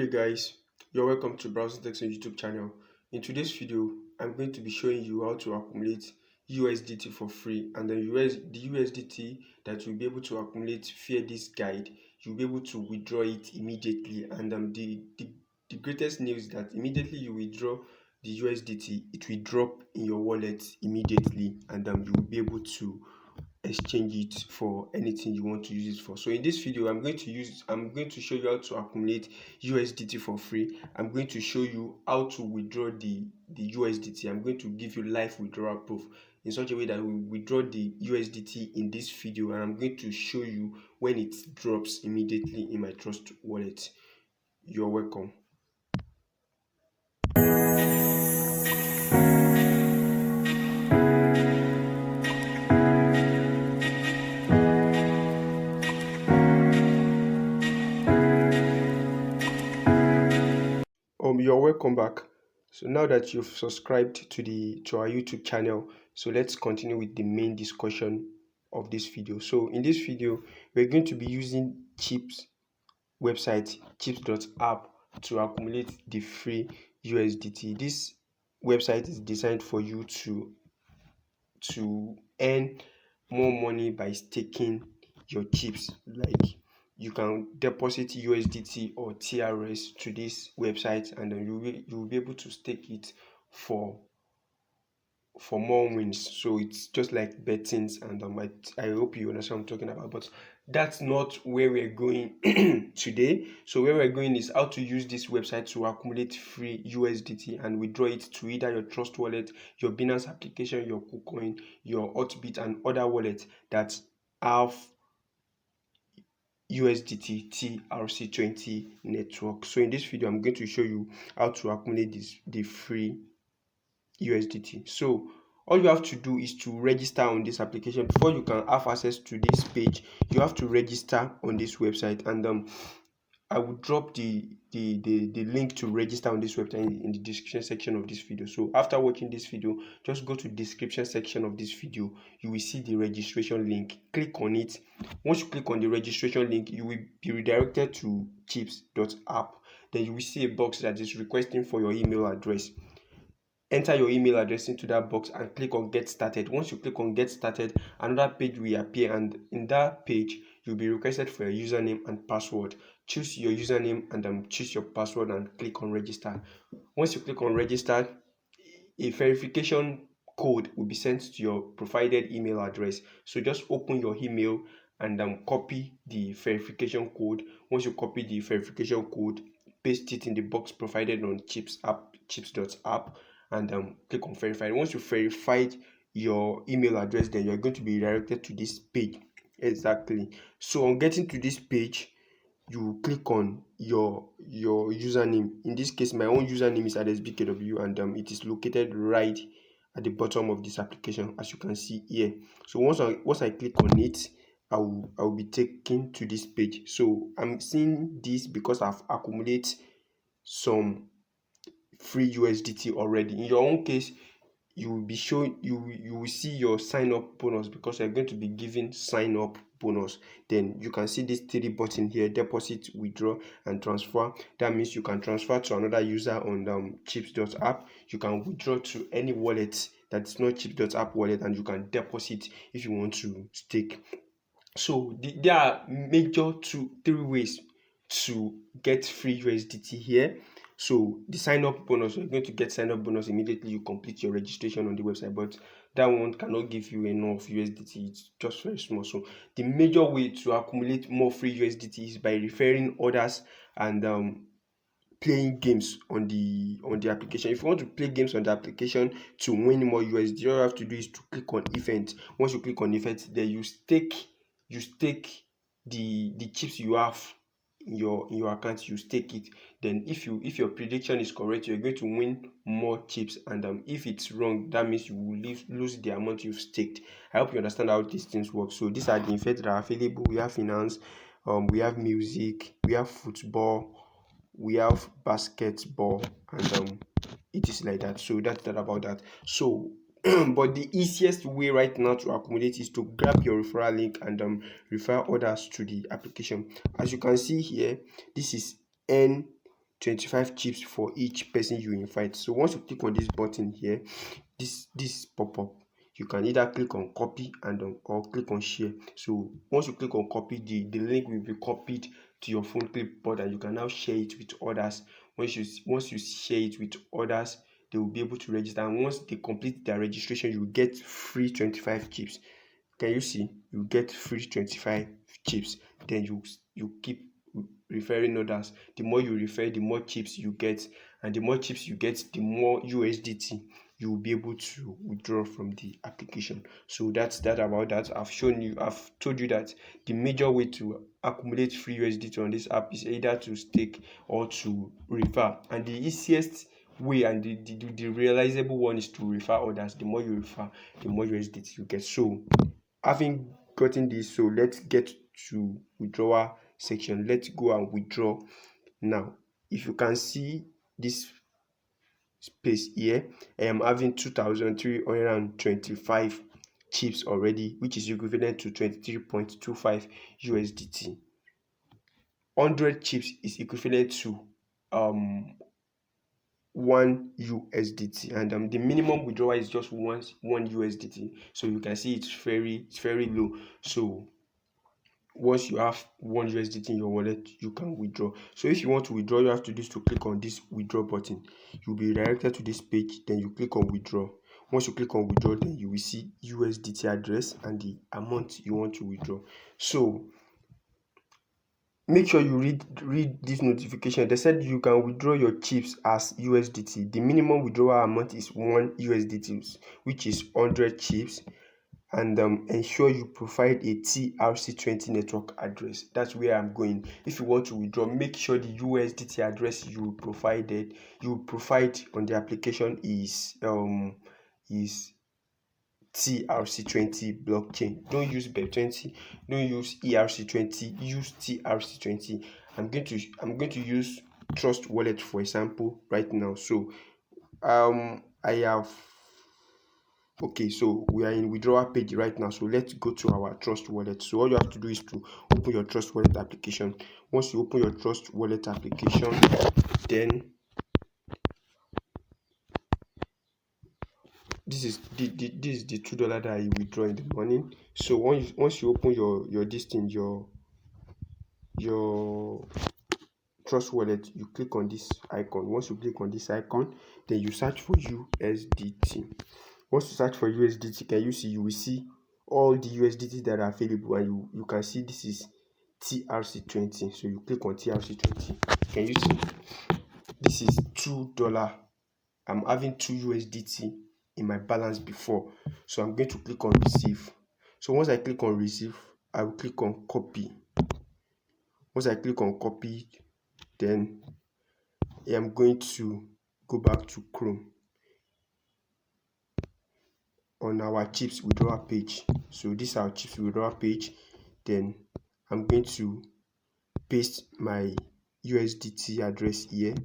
Good day guys, you're welcome to Browsingtechzone YouTube channel. In today's video, I'm going to be showing you how to accumulate USDT for free, and the USDT that you'll be able to accumulate via this guide, you'll be able to withdraw it immediately. And the greatest news is that immediately you withdraw the USDT, it will drop in your wallet immediately, and you will be able to exchange it for anything you want to use it for. So in this video, I'm going to show you how to accumulate USDT for free. I'm going to show you how to withdraw the USDT. I'm going to give you live withdrawal proof in such a way that we withdraw the USDT in this video, and I'm going to show you when it drops immediately in my trust wallet. You're welcome. You're welcome back. So now that you've subscribed to our YouTube channel, so let's continue with the main discussion of this video. So in this video, we're going to be using chips website, chips.app, to accumulate the free USDT. This website is designed for you to earn more money by staking your chips. Like, you can deposit USDT or TRS to this website, and then you will be able to stake it for more wins. So it's just like bettings, and I hope you understand what I'm talking about. But that's not where we're going today. So where we're going is how to use this website to accumulate free USDT and withdraw it to either your Trust wallet, your Binance application, your KuCoin, your Hotbit, and other wallets that have USDT TRC20 network. So in this video, I'm going to show you how to accumulate the free USDT. So all you have to do is to register on this application. Before you can have access to this page, you have to register on this website, and I will drop the link to register on this website in the description section of this video. So after watching this video, just go to the description section of this video. You will see the registration link. Click on it. Once you click on the registration link, you will be redirected to chips.app. Then you will see a box that is requesting for your email address. Enter your email address into that box and click on get started. Once you click on get started, another page will appear, and in that page you'll be requested for a username and password. Choose your username and choose your password and click on register. Once you click on register, a verification code will be sent to your provided email address. So just open your email and copy the verification code. Once you copy the verification code, paste it in the box provided on chips.app, and click on verify. Once you verified your email address, then you're going to be redirected to this page. Exactly. So on getting to this page, you click on your username. In this case, my own username is adesbkw, and it is located right at the bottom of this application, as you can see here. So once I click on it, I will be taken to this page. So I'm seeing this because I've accumulated some free USDT already. In your own case, you will see your sign up bonus, because you're going to be given sign up bonus. Then you can see this 3 button here: deposit, withdraw, and transfer. That means you can transfer to another user on chips.app. You can withdraw to any wallet that's not chips.app wallet, and you can deposit if you want to stake. So there are major 3 ways to get free USDT here. So the sign up bonus, you're going to get sign up bonus immediately you complete your registration on the website, but that one cannot give you enough USDT. It's just very small. So the major way to accumulate more free USDT is by referring others and playing games on the application. If you want to play games on the application to win more USDT, all you have to do is to click on event. Once you click on event, then you stake the chips you have in your account. You stake it. Then if your prediction is correct, you're going to win more chips, and if it's wrong, that means you will lose the amount you've staked. I hope you understand how these things work. So these are the events that are available. We have finance, we have music, we have football, we have basketball, and it is like that. So that's that about that. So but the easiest way right now to accumulate is to grab your referral link and refer others to the application. As you can see here, this is 25 chips for each person you invite. So once you click on this button here, this pop up, you can either click on copy or click on share. So once you click on copy, the link will be copied to your phone clipboard, and you can now share it with others. Once you share it with others, they will be able to register, and once they complete their registration, you will get free 25 chips. Can you see? You get free 25 chips. Then you keep referring others. The more you refer, the more chips you get, and the more chips you get, the more USDT you will be able to withdraw from the application. So that's that about that. I've told you that the major way to accumulate free USDT on this app is either to stake or to refer, and the easiest way and the realizable one is to refer others. The more you refer, the more USDT you get. So having gotten this, so let's get to withdrawal section. Let's go and withdraw now. If you can see this space here, I am having 2,325 chips already, which is equivalent to 23.25 USDT. 100 chips is equivalent to 1 USDT, and the minimum withdrawal is just 1 USDT. So you can see it's very low. So once you have 1 USDT in your wallet, you can withdraw. So if you want to withdraw, you have to do is to click on this withdraw button. You'll be redirected to this page, then you click on withdraw. Once you click on withdraw, then you will see USDT address and the amount you want to withdraw. So make sure you read this notification. They said you can withdraw your chips as USDT. The minimum withdrawal amount is 1 USDT, which is 100 chips. And ensure you provide a TRC20 network address. That's where I'm going. If you want to withdraw, make sure the USDT address you provide on the application is TRC20 blockchain. Don't use BEP20, don't use ERC20, use TRC20. I'm going to use Trust Wallet for example right now. So okay, so we are in withdrawal page right now. So let's go to our Trust Wallet. So all you have to do is to open your Trust Wallet application. Once you open your Trust Wallet application, then this is the $2 that I withdraw in the morning. So once you open your Trust Wallet, you click on this icon. Once you click on this icon, then you search for USDT. Once you search for USDT, you will see all the USDT that are available, and you can see this is TRC20. So you click on TRC20. Can you see? This is $2. I'm having 2 USDT in my balance before. So I'm going to click on receive. So once I click on receive, I will click on copy. Once I click on copy, then I am going to go back to Chrome on our chips withdrawal page. So this is our chips withdrawal page. Then I'm going to paste my USDT address here.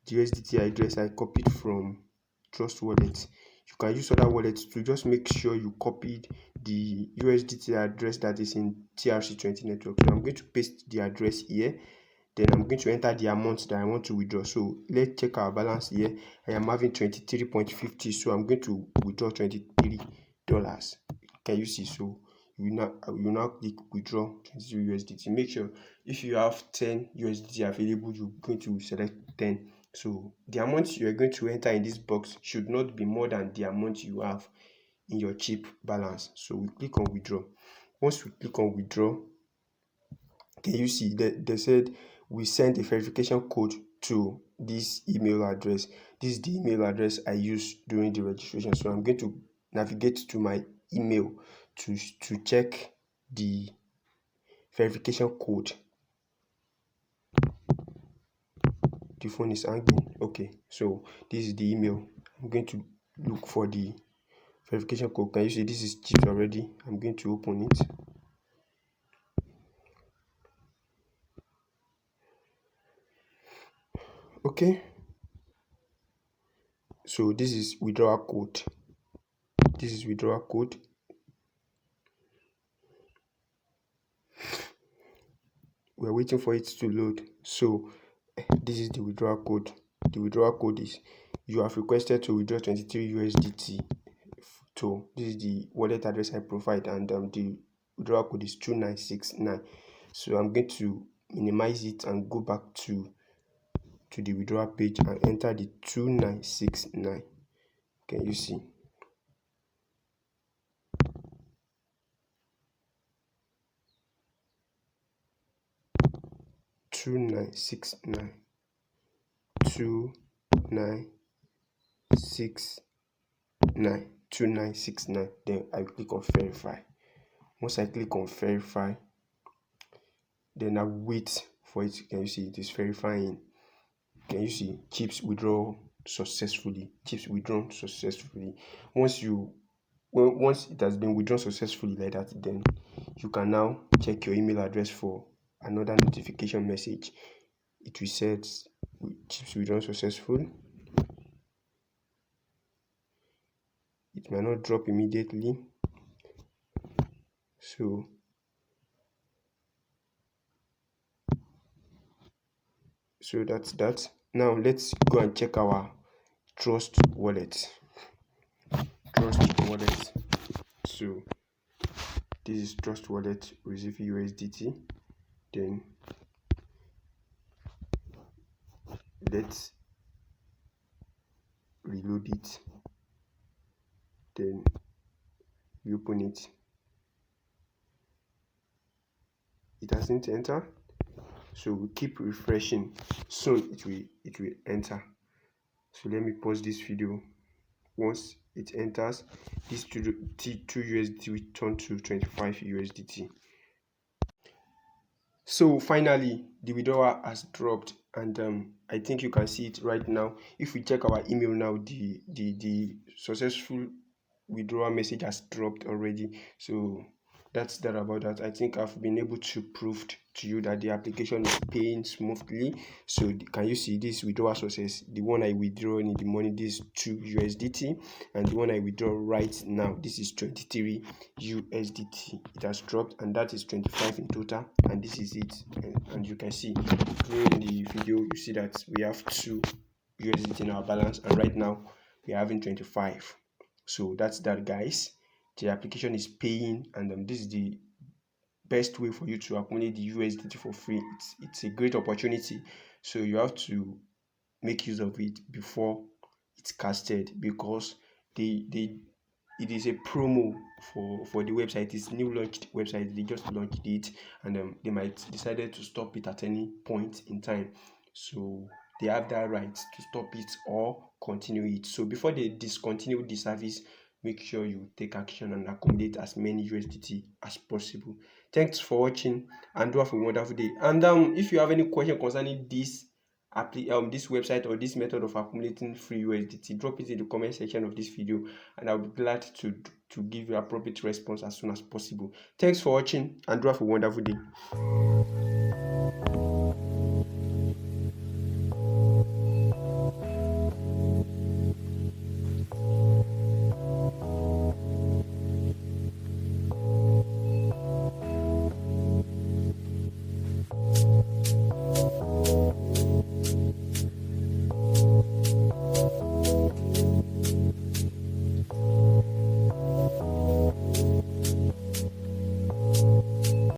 The USDT address I copied from Trust Wallet. You can use other wallets to just make sure you copied the USDT address that is in TRC20 network. So I'm going to paste the address here. Then I'm going to enter the amount that I want to withdraw. So let's check our balance here. I am having 23.50, so I'm going to withdraw $23. Can you see? So you now click withdraw 23 USDT. Make sure if you have 10 USDT available, you're going to select 10. So the amount you are going to enter in this box should not be more than the amount you have in your chip balance. So we click on withdraw. Once we click on withdraw, can you see that they said we sent a verification code to this email address? This is the email address I used during the registration. So I'm going to navigate to my email to check the verification code. The phone is hanging. Okay, so this is the email. I'm going to look for the verification code. Can you see this is chipped already? I'm going to open it. Okay, so this is withdrawal code. This is withdrawal code. We're waiting for it to load. So this is the withdrawal code. The withdrawal code is you have requested to withdraw 23 USDT. So this is the wallet address I provide, and the withdrawal code is 2969. So I'm going to minimize it and go back to the withdrawal page and enter the 2969. Can you see? Two nine six nine 2969. Then I click on verify. Once I click on verify, then I wait for it. Can you see it is verifying? Can you see chips withdraw successfully? Chips withdrawn successfully. Once it has been withdrawn successfully like that, then you can now check your email address for another notification message. It will say chips withdrawn successful. It might not drop immediately. So that's that. Now let's go and check our Trust wallet. So this is Trust wallet receive USDT. Then let's reload it. Then we open it. It hasn't entered, so we keep refreshing. Soon it will enter. So let me pause this video. Once it enters, this 2 USDT will turn to 25 USDT. So finally, the withdrawal has dropped, and I think you can see it right now. If we check our email now, the successful withdrawal message has dropped already. So that's that about that. I think I've been able to prove to you that the application is paying smoothly. So can you see this withdrawal success? The one I withdraw in the morning, this 2 USDT, and the one I withdraw right now, this is 23 USDT. It has dropped, and that is 25 in total, and this is it. And you can see during the video, you see that we have 2 USDT in our balance, and right now we are having 25. So that's that, guys. The application is paying, and this is the best way for you to accumulate the USDT for free. It's a great opportunity, so you have to make use of it before it's casted, because it is a promo for the website. It's new launched website. They just launched it, and they might decided to stop it at any point in time. So they have that right to stop it or continue it. So before they discontinue the service, make sure you take action and accumulate as many USDT as possible. Thanks for watching, and do have a wonderful day. And if you have any question concerning this this website or this method of accumulating free USDT, drop it in the comment section of this video, and I'll be glad to give you appropriate response as soon as possible. Thanks for watching, and do have a wonderful day.